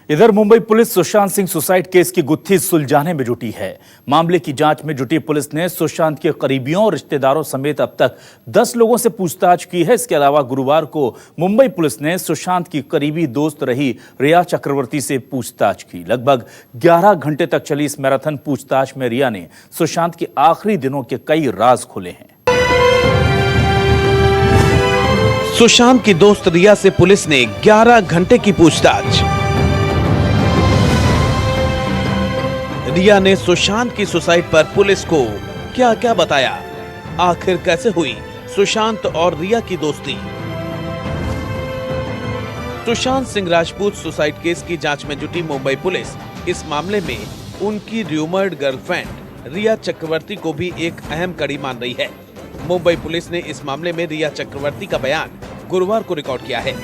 इधर Mumbai police Sushant Singh suicide case की गुत्थी सुलझाने में जुटी है। मामले की जांच में जुटी पुलिस ने सुशांत के करीबियों और रिश्तेदारों समेत अब तक 10 लोगों से पूछताछ की है। इसके अलावा गुरुवार को मुंबई पुलिस ने सुशांत की करीबी दोस्त रही रिया चक्रवर्ती से पूछताछ की। लगभग 11 घंटे तक चली इस मैराथन पूछताछ में रिया ने सुशांत के आखिरी दिनों के कई राज खोले हैं। सुशांत की दोस्त रिया से पुलिस ने 11 घंटे की पूछताछ। रिया ने सुशांत की सुसाइड पर पुलिस को क्या क्या बताया, आखिर कैसे हुई सुशांत और रिया की दोस्ती। सुशांत सिंह राजपूत सुसाइड केस की जांच में जुटी मुंबई पुलिस इस मामले में उनकी र्यूमर्ड गर्लफ्रेंड रिया चक्रवर्ती को भी एक अहम कड़ी मान रही है। मुंबई पुलिस ने इस मामले में रिया चक्रवर्ती का बयान गुरुवार को रिकॉर्ड किया है।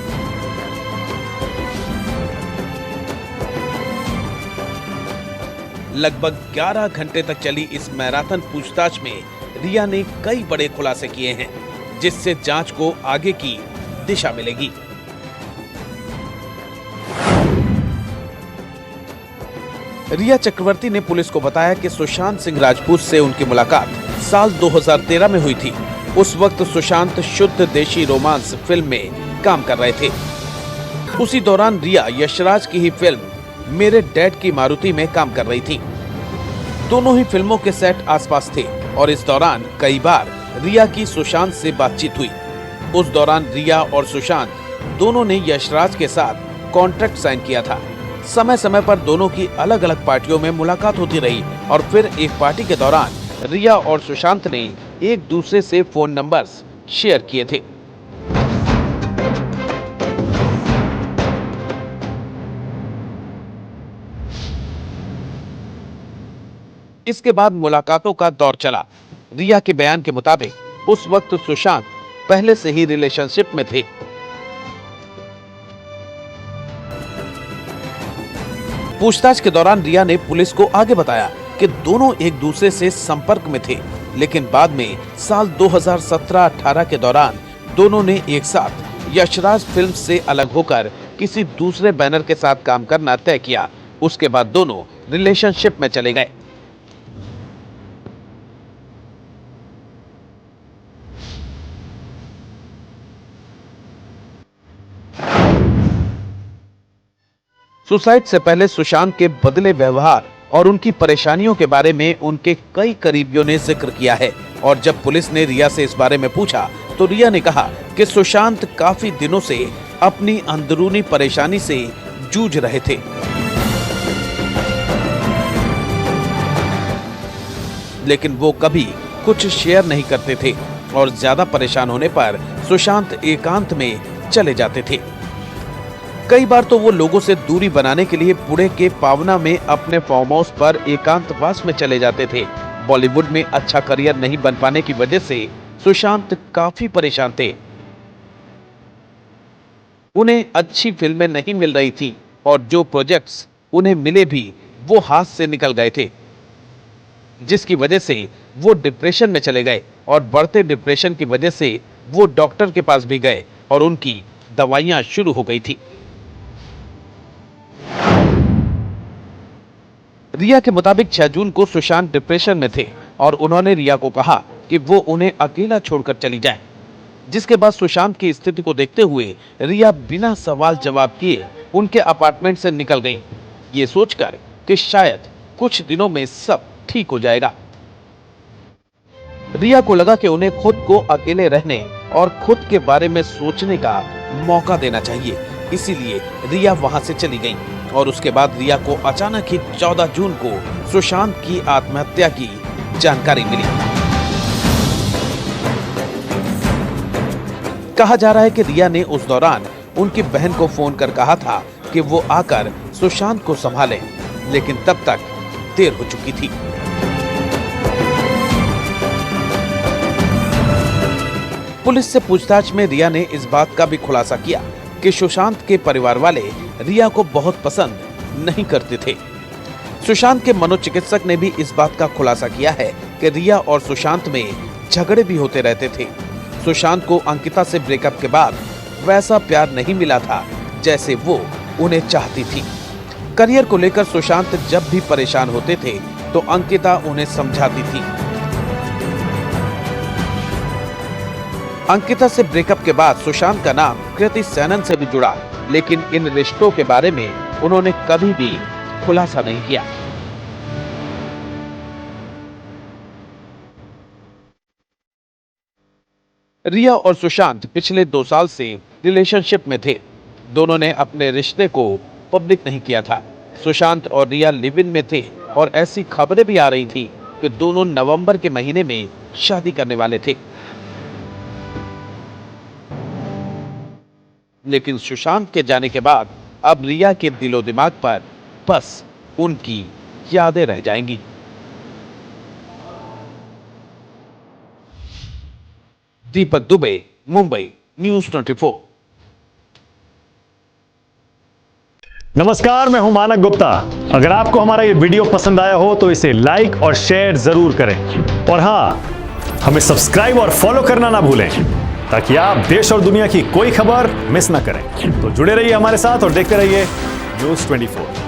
लगभग 11 घंटे तक चली इस मैराथन पूछताछ में रिया ने कई बड़े खुलासे किए हैं, जिससे जांच को आगे की दिशा मिलेगी। रिया चक्रवर्ती ने पुलिस को बताया कि सुशांत सिंह राजपूत से उनकी मुलाकात साल 2013 में हुई थी। उस वक्त सुशांत शुद्ध देशी रोमांस फिल्म में काम कर रहे थे। उसी दौरान रिया यशराज की ही फिल्म मेरे डैड की मारुति में काम कर रही थी। दोनों ही फिल्मों के सेट आसपास थे और इस दौरान कई बार रिया की सुशांत से बातचीत हुई। उस दौरान रिया और सुशांत दोनों ने यशराज के साथ कॉन्ट्रैक्ट साइन किया था। समय समय पर दोनों की अलग अलग पार्टियों में मुलाकात होती रही और फिर एक पार्टी के दौरान रिया और सुशांत ने एक दूसरे से फोन नंबर्स शेयर किए थे। इसके बाद मुलाकातों का दौर चला। रिया के बयान के मुताबिक उस वक्त सुशांत पहले से ही रिलेशनशिप में थे। पूछताछ के दौरान रिया ने पुलिस को आगे बताया कि दोनों एक दूसरे से संपर्क में थे, लेकिन बाद में साल 2017-18 के दौरान दोनों ने एक साथ यशराज फिल्म से अलग होकर किसी दूसरे बैनर के साथ काम करना तय किया। उसके बाद दोनों रिलेशनशिप में चले गए। सुसाइड से पहले सुशांत के बदले व्यवहार और उनकी परेशानियों के बारे में उनके कई करीबियों ने जिक्र किया है और जब पुलिस ने रिया से इस बारे में पूछा तो रिया ने कहा कि सुशांत काफी दिनों से अपनी अंदरूनी परेशानी से जूझ रहे थे। लेकिन वो कभी कुछ शेयर नहीं करते थे और ज्यादा परेशान होने पर सुशांत एकांत में चले जाते थे। कई बार तो वो लोगों से दूरी बनाने के लिए पुणे के पावना में अपने फार्म हाउस पर एकांतवास में चले जाते थे। बॉलीवुड में अच्छा करियर नहीं बन पाने की वजह से सुशांत काफी परेशान थे। उन्हें अच्छी फिल्में नहीं मिल रही थी और जो प्रोजेक्ट्स उन्हें मिले भी वो हाथ से निकल गए थे, जिसकी वजह से वो डिप्रेशन में चले गए और बढ़ते डिप्रेशन की वजह से वो डॉक्टर के पास भी गए और उनकी दवाइयां शुरू हो गई थी। रिया के मुताबिक 6 जून को सुशांत डिप्रेशन में थे और उन्होंने रिया को कहा कि वो उन्हें अकेला छोड़कर चली जाए, जिसके बाद सुशांत की स्थिति को देखते हुए रिया बिना सवाल जवाब किए उनके अपार्टमेंट से निकल गई, ये सोचकर कि शायद कुछ दिनों में सब ठीक हो जाएगा। रिया को लगा कि उन्हें खुद को अकेले रहने और खुद के बारे में सोचने का मौका देना चाहिए, इसीलिए रिया वहां से चली गई और उसके बाद रिया को अचानक ही 14 जून को सुशांत की आत्महत्या की जानकारी मिली। कहा जा रहा है कि रिया ने उस दौरान उनकी बहन को फोन कर कहा था कि वो आकर सुशांत को संभालें, लेकिन तब तक देर हो चुकी थी। पुलिस से पूछताछ में रिया ने इस बात का भी खुलासा किया कि सुशांत के परिवार वाले रिया को बहुत पसंद नहीं करते थे। सुशांत के मनोचिकित्सक ने भी इस बात का खुलासा किया है कि रिया और सुशांत में झगड़े भी होते रहते थे। सुशांत को अंकिता से ब्रेकअप के बाद वैसा प्यार नहीं मिला था जैसे वो उन्हें चाहती थी। करियर को लेकर सुशांत जब भी परेशान होते थे तो अंकिता उन्हें समझाती थी। अंकिता से ब्रेकअप के बाद सुशांत का नाम कृति सैनन से भी जुड़ा, लेकिन इन रिश्तों के बारे में उन्होंने कभी भी खुलासा नहीं किया। रिया और सुशांत पिछले 2 साल से रिलेशनशिप में थे। दोनों ने अपने रिश्ते को पब्लिक नहीं किया था। सुशांत और रिया लिव इन में थे और ऐसी खबरें भी आ रही थी कि दोनों नवंबर के महीने में शादी करने वाले थे। लेकिन सुशांत के जाने के बाद अब रिया के दिलो दिमाग पर बस उनकी यादें रह जाएंगी। दीपक दुबे, मुंबई, न्यूज़ 24। नमस्कार, मैं हूं मानक गुप्ता। अगर आपको हमारा ये वीडियो पसंद आया हो तो इसे लाइक और शेयर जरूर करें और हाँ, हमें सब्सक्राइब और फॉलो करना ना भूलें ताकि आप देश और दुनिया की कोई खबर मिस ना करें। तो जुड़े रहिए हमारे साथ और देखते रहिए न्यूज़ 24।